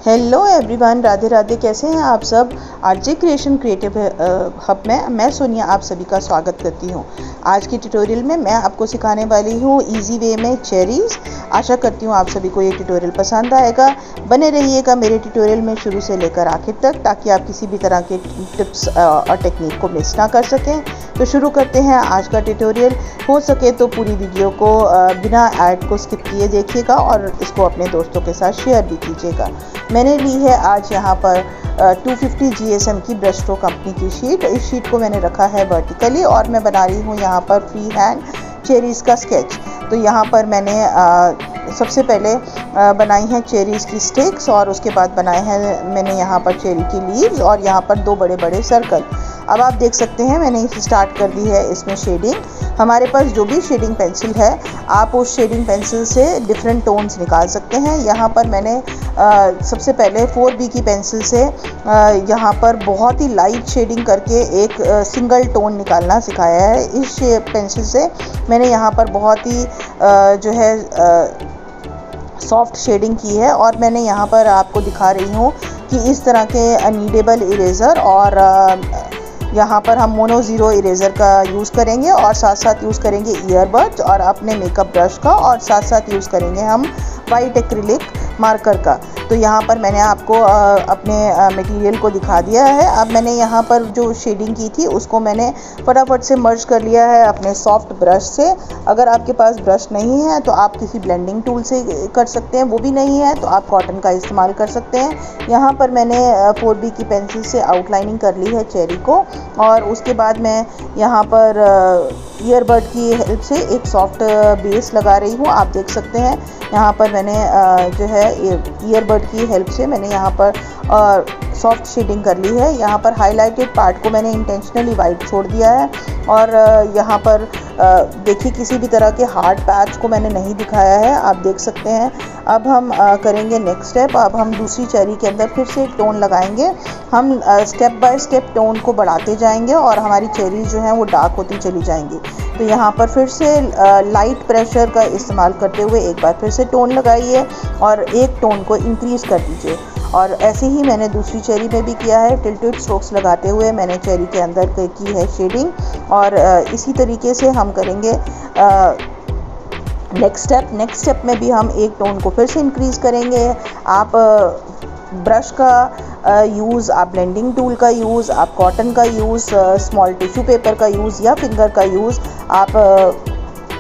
Hello everyone, Radhe Radhe. कैसे हैं आप सब। आरजे क्रिएशन क्रिएटिव हब में मैं सोनिया आप सभी का स्वागत करती हूं। आज की ट्यूटोरियल में मैं आपको सिखाने वाली हूं इजी वे में चेरीज़। आशा करती हूं आप सभी को ये ट्यूटोरियल पसंद आएगा। बने रहिएगा मेरे ट्यूटोरियल में शुरू से लेकर आखिर तक, ताकि आप किसी भी तरह के टिप्स और टेक्निक को मिस ना कर सकें। तो शुरू करते हैं आज का ट्यूटोरियल। हो सके तो पूरी वीडियो को बिना ऐड को स्किप किए देखिएगा और इसको अपने दोस्तों के साथ शेयर भी कीजिएगा। मैंने ली है आज यहाँ पर 250 GSM की ब्रश स्ट्रोक कंपनी की शीट। इस शीट को मैंने रखा है वर्टिकली और मैं बना रही हूँ यहाँ पर फ्री हैंड चेरीज़ का स्केच। तो यहाँ पर मैंने सबसे पहले बनाई हैं चेरीज़ की स्टिक्स और उसके बाद बनाए हैं मैंने यहाँ पर चेरी की लीव्स और यहाँ पर दो बड़े बड़े सर्कल। अब आप देख सकते हैं मैंने स्टार्ट कर दी है इसमें शेडिंग। हमारे पास जो भी शेडिंग पेंसिल है आप उस शेडिंग पेंसिल से डिफरेंट टोन्स निकाल सकते हैं। यहाँ पर मैंने सबसे पहले 4B की पेंसिल से यहाँ पर बहुत ही लाइट शेडिंग करके एक सिंगल टोन निकालना सिखाया है। इस पेंसिल से मैंने यहाँ पर बहुत ही जो है सॉफ्ट शेडिंग की है और मैंने यहाँ पर आपको दिखा रही हूँ कि इस तरह के नीडेबल इरेज़र और यहाँ पर हम मोनो ज़ीरो इरेज़र का यूज़ करेंगे और साथ साथ यूज़ करेंगे ईयरबड्स और अपने मेकअप ब्रश का और साथ साथ यूज़ करेंगे हम वाइट एक्रिलिक मार्कर का। तो यहाँ पर मैंने आपको अपने मटेरियल को दिखा दिया है। अब मैंने यहाँ पर जो शेडिंग की थी उसको मैंने फटाफट से मर्ज कर लिया है अपने सॉफ्ट ब्रश से। अगर आपके पास ब्रश नहीं है तो आप किसी ब्लेंडिंग टूल से कर सकते हैं, वो भी नहीं है तो आप कॉटन का इस्तेमाल कर सकते हैं। यहाँ पर मैंने 4B की पेंसिल से आउटलाइनिंग कर ली है चेरी को और उसके बाद मैं यहाँ पर ईयरबड की हेल्प से एक सॉफ्ट बेस लगा रही हूँ। आप देख सकते हैं यहाँ पर मैंने जो है ईयरबड की हेल्प से मैंने यहाँ पर सॉफ्ट शेडिंग कर ली है। यहाँ पर हाईलाइटेड पार्ट को मैंने इंटेंशनली वाइट छोड़ दिया है और यहाँ पर देखिए किसी भी तरह के हार्ड पैच को मैंने नहीं दिखाया है, आप देख सकते हैं। अब हम करेंगे नेक्स्ट स्टेप। अब हम दूसरी चेरी के अंदर फिर से एक टोन लगाएंगे। हम स्टेप बाय स्टेप टोन को बढ़ाते जाएंगे और हमारी चेरी जो हैं वो डार्क होती चली जाएंगी। तो यहाँ पर फिर से लाइट प्रेशर का इस्तेमाल करते हुए एक बार फिर से टोन लगाइए और एक टोन को इंक्रीज़ कर दीजिए। और ऐसे ही मैंने दूसरी चेरी में भी किया है। टिल्टेड स्ट्रोक्स लगाते हुए मैंने चेरी के अंदर की है शेडिंग और इसी तरीके से हम करेंगे नेक्स्ट स्टेप में भी हम एक टोन को फिर से इंक्रीज़ करेंगे। आप ब्रश का यूज़, आप ब्लेंडिंग टूल का यूज़, आप कॉटन का यूज़, स्मॉल टिश्यू पेपर का यूज़ या फिंगर का यूज़ आप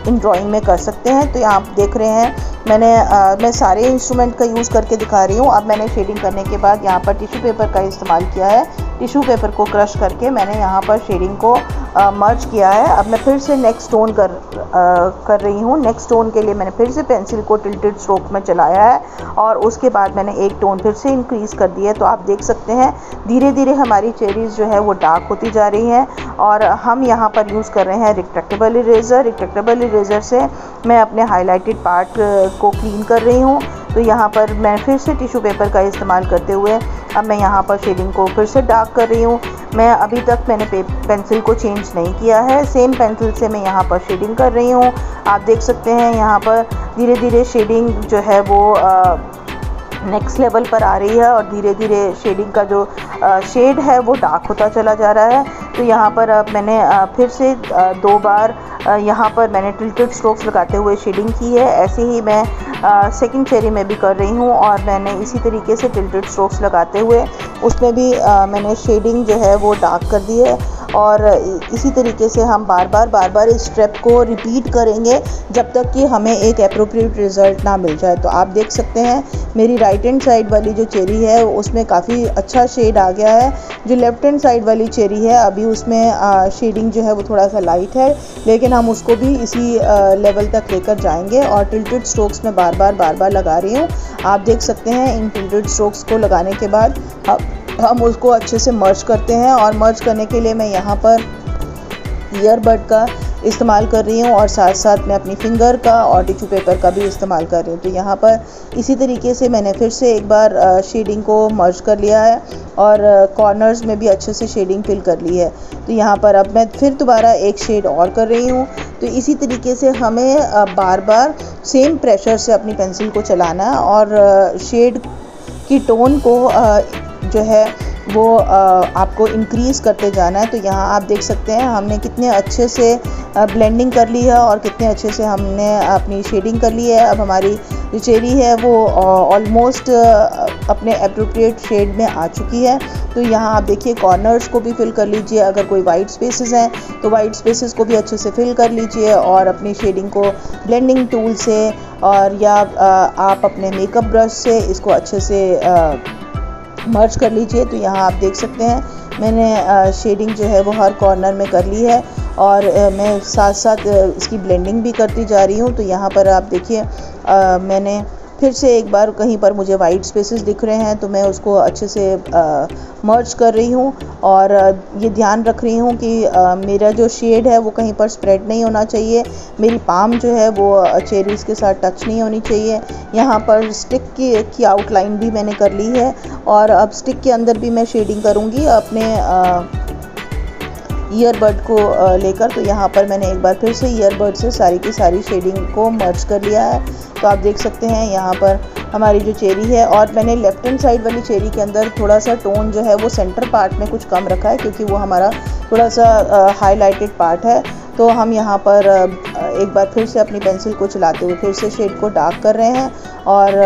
इन ड्राइंग में कर सकते हैं। तो यहाँ आप देख रहे हैं मैं सारे इंस्ट्रूमेंट का यूज़ करके दिखा रही हूँ। अब मैंने शेडिंग करने के बाद यहाँ पर टिश्यू पेपर का इस्तेमाल किया है। टिश्यू पेपर को क्रश करके मैंने यहाँ पर शेडिंग को मर्ज किया है। अब मैं फिर से नेक्स्ट टोन कर रही हूँ। नेक्स्ट टोन के लिए मैंने फिर से पेंसिल को टिल्टेड स्ट्रोक में चलाया है और उसके बाद मैंने एक टोन फिर से इंक्रीज़ कर दिया है। तो आप देख सकते हैं धीरे धीरे हमारी चेरीज़ जो है वो डार्क होती जा रही हैं और हम यहाँ पर यूज़ कर रहे हैं रिट्रैक्टेबल इरेज़र। रिट्रैक्टेबल इरेज़र से मैं अपने हाईलाइटेड पार्ट को क्लीन कर रही हूँ। तो यहाँ पर मैं फिर से टिश्यू पेपर का इस्तेमाल करते हुए अब मैं यहाँ पर शेडिंग को फिर से डार्क कर रही हूँ। मैं अभी तक मैंने पेंसिल को चेंज नहीं किया है, सेम पेंसिल से मैं यहाँ पर शेडिंग कर रही हूँ। आप देख सकते हैं यहाँ पर धीरे धीरे शेडिंग जो है वो नेक्स्ट लेवल पर आ रही है और धीरे धीरे शेडिंग का जो शेड है वो डार्क होता चला जा रहा है। तो यहाँ पर अब मैंने फिर से दो बार यहाँ पर मैंने टिल्टेड स्ट्रोक्स लगाते हुए शेडिंग की है। ऐसे ही मैं सेकंड चेरी में भी कर रही हूँ और मैंने इसी तरीके से टिल्टेड स्ट्रोक्स लगाते हुए उसमें भी मैंने शेडिंग जो है वो डार्क कर दी है और इसी तरीके से हम बार बार इस स्टेप को रिपीट करेंगे जब तक कि हमें एक एप्रोप्रिएट रिज़ल्ट ना मिल जाए। तो आप देख सकते हैं मेरी राइट हैंड साइड वाली जो चेरी है उसमें काफ़ी अच्छा शेड आ गया है। जो लेफ्ट हैंड साइड वाली चेरी है अभी उसमें शेडिंग जो है वो थोड़ा सा लाइट है, लेकिन हम उसको भी इसी लेवल तक लेकर जाएंगे और टिल्टेड स्ट्रोक्स में बार बार लगा रही हूँ। आप देख सकते हैं इन टिल्टेड स्ट्रोक्स को लगाने के बाद हम उसको अच्छे से मर्ज करते हैं और मर्ज करने के लिए मैं यहाँ पर ईयरबड का इस्तेमाल कर रही हूँ और साथ साथ मैं अपनी फिंगर का और टिश्यू पेपर का भी इस्तेमाल कर रही हूँ। तो यहाँ पर इसी तरीके से मैंने फिर से एक बार शेडिंग को मर्ज कर लिया है और कॉर्नर्स में भी अच्छे से शेडिंग फिल कर ली है। तो यहाँ पर अब मैं फिर दोबारा एक शेड और कर रही हूँ। तो इसी तरीके से हमें बार बार सेम प्रेशर से अपनी पेंसिल को चलाना है और शेड की टोन को जो है वो आपको इंक्रीज़ करते जाना है। तो यहाँ आप देख सकते हैं हमने कितने अच्छे से ब्लेंडिंग कर ली है और कितने अच्छे से हमने अपनी शेडिंग कर ली है। अब हमारी जो चेरी है वो ऑलमोस्ट अपने एप्रोप्रिएट शेड में आ चुकी है। तो यहाँ आप देखिए कॉर्नर्स को भी फिल कर लीजिए, अगर कोई वाइट स्पेसेस हैं तो वाइट स्पेसेस को भी अच्छे से फिल कर लीजिए और अपनी शेडिंग को ब्लेंडिंग टूल से और या आप अपने मेकअप ब्रश से इसको अच्छे से मर्ज कर लीजिए। तो यहाँ आप देख सकते हैं मैंने शेडिंग जो है वो हर कॉर्नर में कर ली है और मैं साथ साथ इसकी ब्लेंडिंग भी करती जा रही हूँ। तो यहाँ पर आप देखिए मैंने फिर से एक बार कहीं पर मुझे वाइट स्पेसेस दिख रहे हैं तो मैं उसको अच्छे से मर्ज कर रही हूँ और ये ध्यान रख रही हूँ कि मेरा जो शेड है वो कहीं पर स्प्रेड नहीं होना चाहिए। मेरी पाम जो है वो चेरीज़ के साथ टच नहीं होनी चाहिए। यहाँ पर स्टिक की आउटलाइन भी मैंने कर ली है और अब स्टिक के अंदर भी मैं शेडिंग करूँगी अपने ईयरबड को लेकर। तो यहाँ पर मैंने एक बार फिर से ईयरबड से सारी की सारी शेडिंग को मर्ज कर लिया है। तो आप देख सकते हैं यहाँ पर हमारी जो चेरी है और मैंने लेफ्ट हैंड साइड वाली चेरी के अंदर थोड़ा सा टोन जो है वो सेंटर पार्ट में कुछ कम रखा है क्योंकि वो हमारा थोड़ा सा हाईलाइटेड पार्ट है। तो हम यहाँ पर एक बार फिर से अपनी पेंसिल को चलाते हुए फिर से शेड को डार्क कर रहे हैं और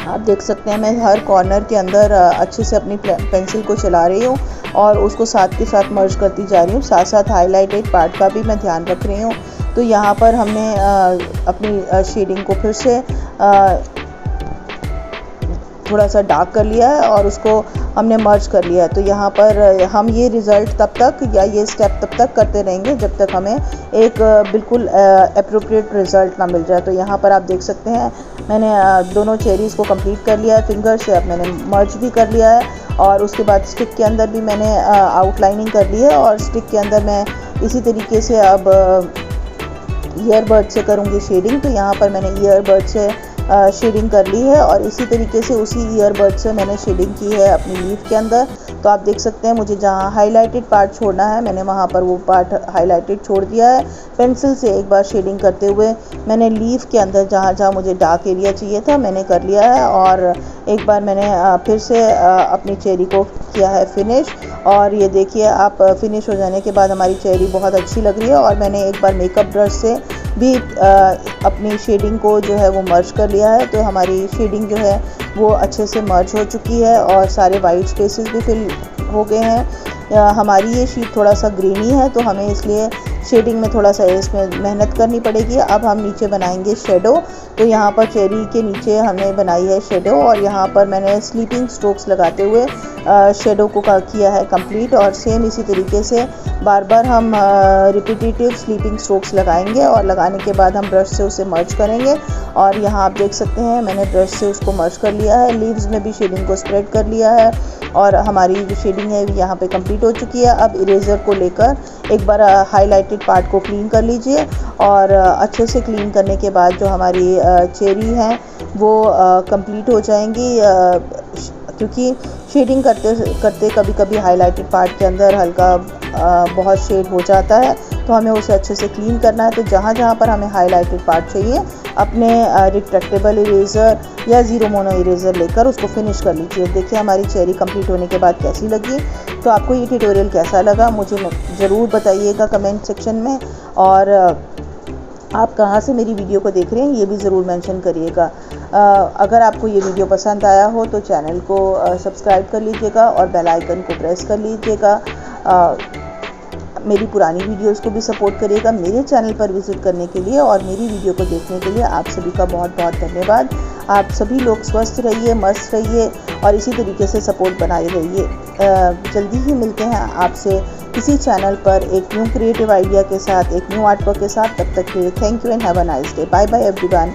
आप देख सकते हैं मैं हर कॉर्नर के अंदर अच्छे से अपनी पेंसिल को चला रही हूँ और उसको साथ के साथ मर्ज करती जा रही हूँ। साथ साथ हाईलाइटेड पार्ट का भी मैं ध्यान रख रही हूँ। तो यहाँ पर हमने अपनी शेडिंग को फिर से थोड़ा सा डार्क कर लिया है और उसको हमने मर्ज कर लिया है। तो यहाँ पर हम ये रिज़ल्ट तब तक या ये स्टेप तब तक करते रहेंगे जब तक हमें एक बिल्कुल एप्रोप्रिएट रिज़ल्ट ना मिल जाए। तो यहाँ पर आप देख सकते हैं मैंने दोनों चेरीज़ को कंप्लीट कर लिया है फिंगर से। अब मैंने मर्ज भी कर लिया है और उसके बाद स्टिक के अंदर भी मैंने आउटलाइनिंग कर ली है और स्टिक के अंदर मैं इसी तरीके से अब ईयरबड से करूँगी शेडिंग। तो यहाँ पर मैंने ईयरबड से शेडिंग कर ली है और इसी तरीके से उसी ईयरबड से मैंने शेडिंग की है अपनी लीफ के अंदर। तो आप देख सकते हैं मुझे जहाँ हाईलाइटेड पार्ट छोड़ना है मैंने वहाँ पर वो पार्ट हाईलाइटेड छोड़ दिया है। पेंसिल से एक बार शेडिंग करते हुए मैंने लीफ के अंदर जहाँ जहाँ मुझे डार्क एरिया चाहिए था मैंने कर लिया है और एक बार मैंने फिर से अपनी चेरी को किया है फिनिश। और ये देखिए आप फिनिश हो जाने के बाद हमारी चेरी बहुत अच्छी लग रही है और मैंने एक बार मेकअप ब्रश से भी अपनी शेडिंग को जो है वो मर्ज कर लिया है। तो हमारी शेडिंग जो है वो अच्छे से मर्ज हो चुकी है और सारे वाइट स्पेसेस भी फिल हो गए हैं। हमारी ये शीट थोड़ा सा ग्रीनी है तो हमें इसलिए शेडिंग में थोड़ा सा इसमें मेहनत करनी पड़ेगी। अब हम नीचे बनाएंगे शेडो। तो यहाँ पर चेरी के नीचे हमने बनाई है शेडो और यहाँ पर मैंने स्लीपिंग स्ट्रोक्स लगाते हुए शेडो को किया है कंप्लीट। और सेम इसी तरीके से बार बार हम रिपीटेटिव स्लीपिंग स्ट्रोक्स लगाएंगे और लगाने के बाद हम ब्रश से उसे मर्ज करेंगे। और यहाँ आप देख सकते हैं मैंने ब्रश से उसको मर्ज कर लिया है। लीव्स में भी शेडिंग को स्प्रेड कर लिया है और हमारी जो शेडिंग है यहाँ पे कंप्लीट हो चुकी है। अब इरेज़र को लेकर एक बार हाईलाइटेड पार्ट को क्लीन कर लीजिए और अच्छे से क्लीन करने के बाद जो हमारी चेरी हैं वो कंप्लीट हो जाएंगी। क्योंकि शेडिंग करते करते कभी कभी हाईलाइटेड पार्ट के अंदर हल्का बहुत शेड हो जाता है तो हमें उसे अच्छे से क्लीन करना है। तो जहाँ जहाँ पर हमें हाईलाइटेड पार्ट चाहिए अपने रिट्रैक्टेबल इरेज़र या ज़ीरो मोनो इरेज़र लेकर उसको फिनिश कर लीजिए। देखिए हमारी चेरी कंप्लीट होने के बाद कैसी लगी। तो आपको ये ट्यूटोरियल कैसा लगा मुझे ज़रूर बताइएगा कमेंट सेक्शन में और आप कहाँ से मेरी वीडियो को देख रहे हैं ये भी ज़रूर मेंशन करिएगा। अगर आपको ये वीडियो पसंद आया हो तो चैनल को सब्सक्राइब कर लीजिएगा और बेल आइकन को प्रेस कर लीजिएगा। मेरी पुरानी वीडियोस को भी सपोर्ट करिएगा। मेरे चैनल पर विज़िट करने के लिए और मेरी वीडियो को देखने के लिए आप सभी का बहुत बहुत धन्यवाद। आप सभी लोग स्वस्थ रहिए, मस्त रहिए और इसी तरीके से सपोर्ट बनाए रहिए। जल्दी ही मिलते हैं आपसे किसी चैनल पर एक न्यू क्रिएटिव आइडिया के साथ, एक न्यू आर्टवर्क के साथ। तब तक के लिए thank you and have a nice day. Bye bye everyone.